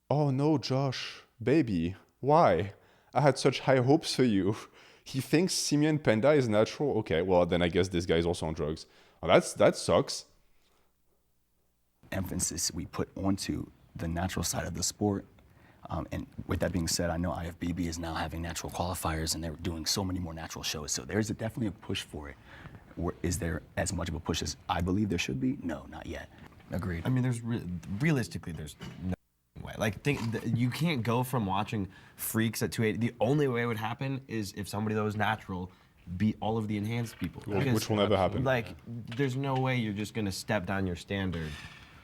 Oh no, Josh, baby, why? I had such high hopes for you. He thinks Simeon Panda is natural? Okay, well then I guess this guy is also on drugs. Well, that sucks. Emphasis we put onto the natural side of the sport. And with that being said, I know IFBB is now having natural qualifiers and they're doing so many more natural shows. So there's definitely a push for it. Is there as much of a push as I believe there should be? No, not yet. Agreed. I mean, realistically, there's no way. Like, you can't go from watching freaks at 280. The only way it would happen is if somebody that was natural beat all of the enhanced people. Which will never happen. Like, there's no way you're just going to step down your standard.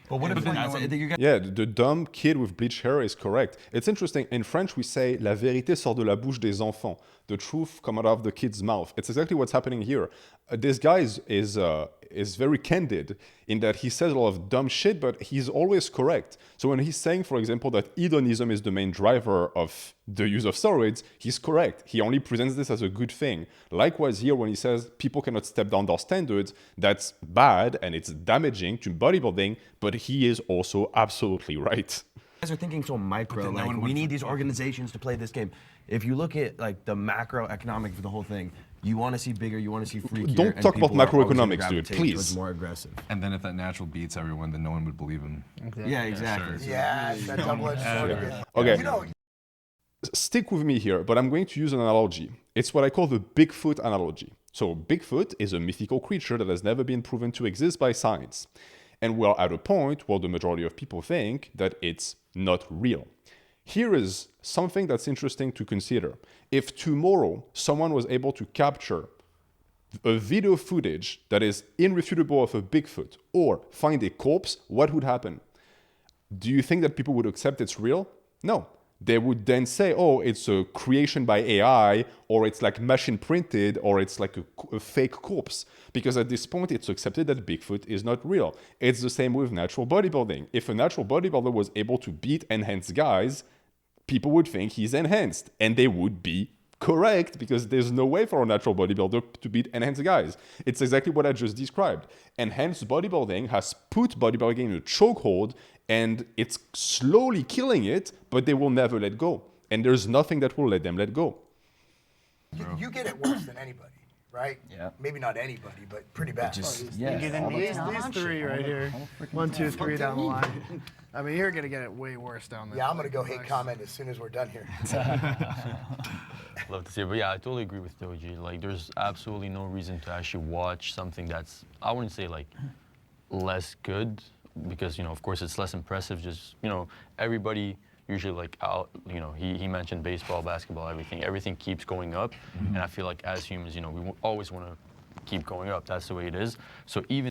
But what if yeah, the dumb kid with bleached hair is correct. It's interesting. In French, we say "la vérité sort de la bouche des enfants." The truth comes out of the kid's mouth. It's exactly what's happening here. This guy is very candid in that he says a lot of dumb shit, but he's always correct. So when he's saying, for example, that hedonism is the main driver of the use of steroids, he's correct. He only presents this as a good thing. Likewise here, when he says people cannot step down their standards, that's bad and it's damaging to bodybuilding, but he is also absolutely right. You guys are thinking so micro, like we need these organizations to play this game. If you look at like the macroeconomic of the whole thing, you want to see bigger, you want to see freakier. Don't talk about macroeconomics, dude, please. More aggressive. And then if that natural beats everyone, then no one would believe him. Exactly. Yeah, exactly. Sure. Yeah, that double-edged sword again. Okay. You know, Stick with me here, but I'm going to use an analogy. It's what I call the Bigfoot analogy. So Bigfoot is a mythical creature that has never been proven to exist by science. And we're at a point where the majority of people think that it's not real. Here is something that's interesting to consider. If tomorrow someone was able to capture a video footage that is irrefutable of a Bigfoot or find a corpse, what would happen? Do you think that people would accept it's real? No. They would then say, oh, it's a creation by AI, or it's like machine printed, or it's like a fake corpse. Because at this point, it's accepted that Bigfoot is not real. It's the same with natural bodybuilding. If a natural bodybuilder was able to beat enhanced guys, people would think he's enhanced, and they would be correct, because there's no way for a natural bodybuilder to beat enhanced guys. It's exactly what I just described. Enhanced bodybuilding has put bodybuilding in a chokehold, and it's slowly killing it, but they will never let go. And there's nothing that will let them let go. You get it worse than anybody, right? Yeah. Maybe not anybody, but pretty bad. These three right here. 1, 2, 3 down the line. I mean, you're gonna get it way worse down there. Yeah, I'm gonna go hate comment as soon as we're done here. Love to see it, but yeah, I totally agree with Doji. Like, there's absolutely no reason to actually watch something that's, I wouldn't say like less good, because, you know, of course it's less impressive. Just, you know, everybody usually like out, you know, he mentioned baseball, basketball, everything keeps going up. And I feel like as humans, you know, we always want to keep going up. That's the way it is. So even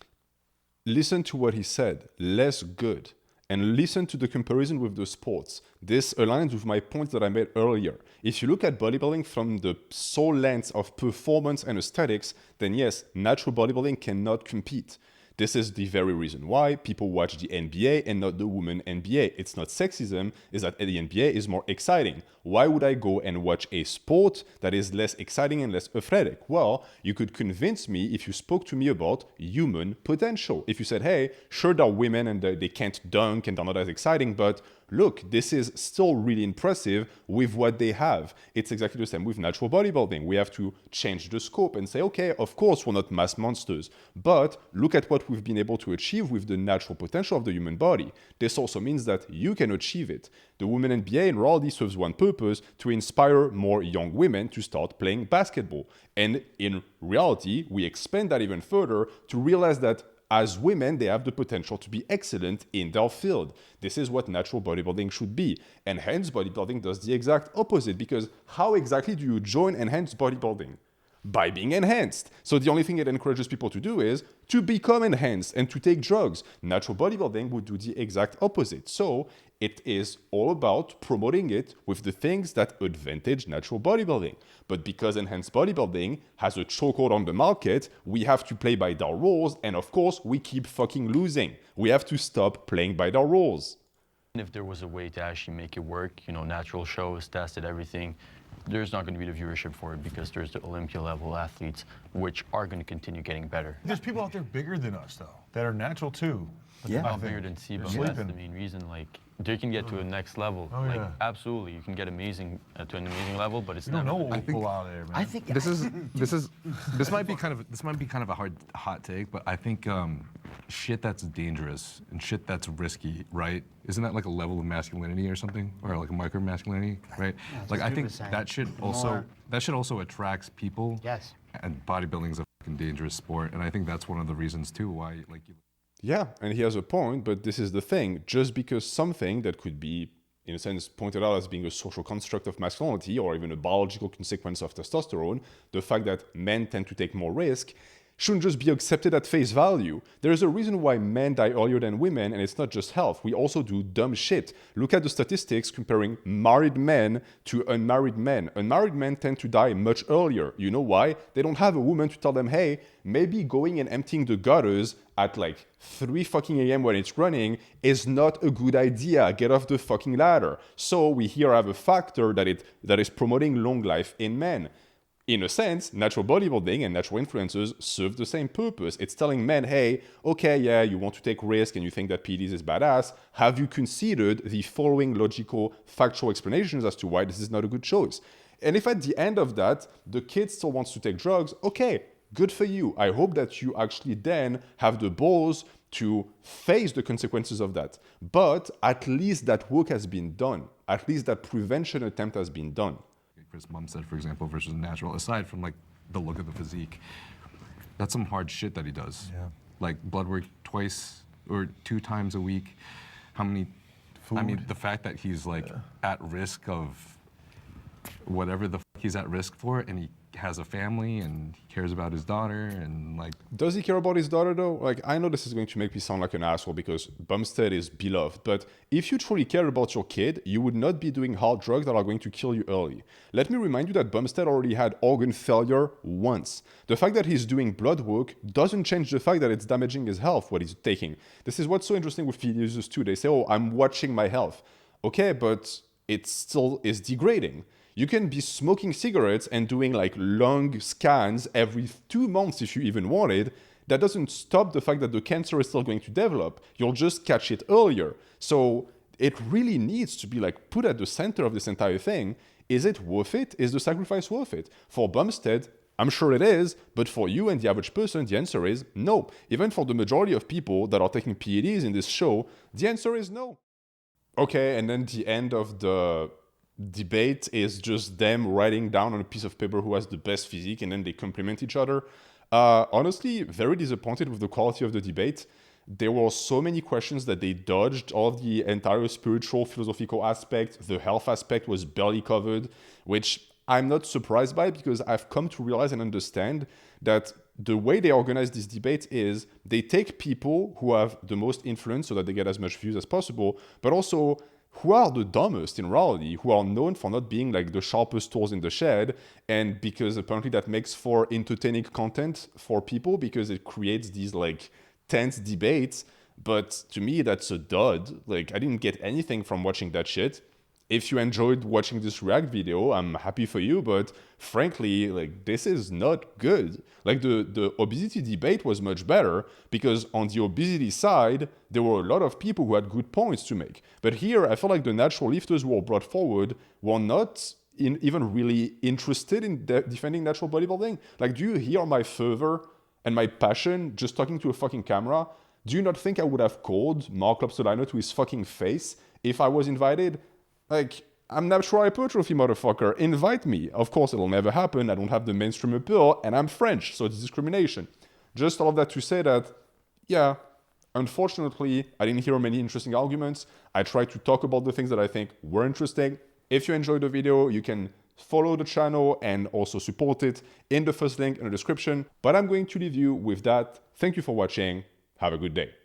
listen to what he said, less good. And listen to the comparison with the sports. This aligns with my point that I made earlier. If you look at bodybuilding from the sole lens of performance and aesthetics, then yes, natural bodybuilding cannot compete. This is the very reason why people watch the NBA and not the women NBA. It's not sexism, it's that the NBA is more exciting. Why would I go and watch a sport that is less exciting and less athletic? Well, you could convince me if you spoke to me about human potential. If you said, hey, sure, there are women and they can't dunk and they're not as exciting, but look, this is still really impressive with what they have. It's exactly the same with natural bodybuilding. We have to change the scope and say, okay, of course, we're not mass monsters, but look at what we've been able to achieve with the natural potential of the human body. This also means that you can achieve it. The Women NBA in reality serves one purpose: to inspire more young women to start playing basketball. And in reality, we expand that even further to realize that as women, they have the potential to be excellent in their field. This is what natural bodybuilding should be. Enhanced bodybuilding does the exact opposite, because how exactly do you join enhanced bodybuilding? By being enhanced. So the only thing it encourages people to do is to become enhanced and to take drugs. Natural bodybuilding would do the exact opposite. So it is all about promoting it with the things that advantage natural bodybuilding. But because enhanced bodybuilding has a chokehold on the market, we have to play by their rules, and of course, we keep fucking losing. We have to stop playing by their rules. if there was a way to actually make it work, you know, natural shows, tested everything, there's not going to be the viewership for it, because there's the Olympia level athletes which are going to continue getting better. There's people out there bigger than us though, that are natural too. Yeah, not bigger than Siba. That's the main reason. Like, they can get to a next level. Oh, like, yeah. Absolutely, you can get amazing to an amazing level, but it's You don't never. know what will pull out of there, man. I think this might be kind of a hot take, but I think shit that's dangerous and shit that's risky, right? Isn't that like a level of masculinity or something, or like a micro masculinity, right? Yeah, like I think 2%. that shit also attracts people. Yes. And bodybuilding is a fucking dangerous sport, and I think that's one of the reasons too why like you. Yeah, and he has a point, but this is the thing. Just because something that could be, in a sense, pointed out as being a social construct of masculinity or even a biological consequence of testosterone, the fact that men tend to take more risk, shouldn't just be accepted at face value. There is a reason why men die earlier than women, and it's not just health. We also do dumb shit. Look at the statistics comparing married men to unmarried men. Unmarried men tend to die much earlier. You know why? They don't have a woman to tell them, hey, maybe going and emptying the gutters at like 3 fucking a.m. when it's running is not a good idea. Get off the fucking ladder. So we here have a factor that is promoting long life in men. In a sense, natural bodybuilding and natural influencers serve the same purpose. It's telling men, hey, okay, yeah, you want to take risk and you think that PEDs is badass. Have you considered the following logical, factual explanations as to why this is not a good choice? And if at the end of that, the kid still wants to take drugs, okay, good for you. I hope that you actually then have the balls to face the consequences of that. But at least that work has been done. At least that prevention attempt has been done. Chris Bumstead, for example, versus natural, aside from like the look of the physique, that's some hard shit that he does. Yeah. Like blood work twice or 2 times a week. How many food. I mean, the fact that he's like at risk of whatever the he's at risk for, and he has a family and he cares about his daughter, and like. Does he care about his daughter though? Like, I know this is going to make me sound like an asshole because Bumstead is beloved, but if you truly care about your kid, you would not be doing hard drugs that are going to kill you early. Let me remind you that Bumstead already had organ failure once. The fact that he's doing blood work doesn't change the fact that it's damaging his health, what he's taking. This is what's so interesting with feed users too. They say, oh, I'm watching my health. Okay, but it still is degrading. You can be smoking cigarettes and doing like lung scans every 2 months if you even wanted. That doesn't stop the fact that the cancer is still going to develop. You'll just catch it earlier. So it really needs to be like put at the center of this entire thing. Is it worth it? Is the sacrifice worth it? For Bumstead, I'm sure it is, but for you and the average person, the answer is no. Even for the majority of people that are taking PEDs in this show, the answer is no. Okay, and then the end of the debate is just them writing down on a piece of paper who has the best physique, and then they compliment each other. Honestly, very disappointed with the quality of the debate. There were so many questions that they dodged. All of the entire spiritual, philosophical aspect, the health aspect was barely covered, which I'm not surprised by because I've come to realize and understand that the way they organize this debate is they take people who have the most influence so that they get as much views as possible, but also who are the dumbest in reality, who are known for not being like the sharpest tools in the shed, and because apparently that makes for entertaining content for people because it creates these like tense debates. But to me, that's a dud. Like, I didn't get anything from watching that shit. If you enjoyed watching this React video, I'm happy for you, but frankly, like, this is not good. Like, the obesity debate was much better because on the obesity side, there were a lot of people who had good points to make. But here, I feel like the natural lifters who were brought forward were not even really interested in defending natural bodybuilding. Like, do you hear my fervor and my passion just talking to a fucking camera? Do you not think I would have called Mark Lobsolino to his fucking face if I was invited? Like, I'm natural hypertrophy, motherfucker. Invite me. Of course, it'll never happen. I don't have the mainstream appeal, and I'm French, so it's discrimination. Just all of that to say that, yeah, unfortunately, I didn't hear many interesting arguments. I tried to talk about the things that I think were interesting. If you enjoyed the video, you can follow the channel and also support it in the first link in the description. But I'm going to leave you with that. Thank you for watching. Have a good day.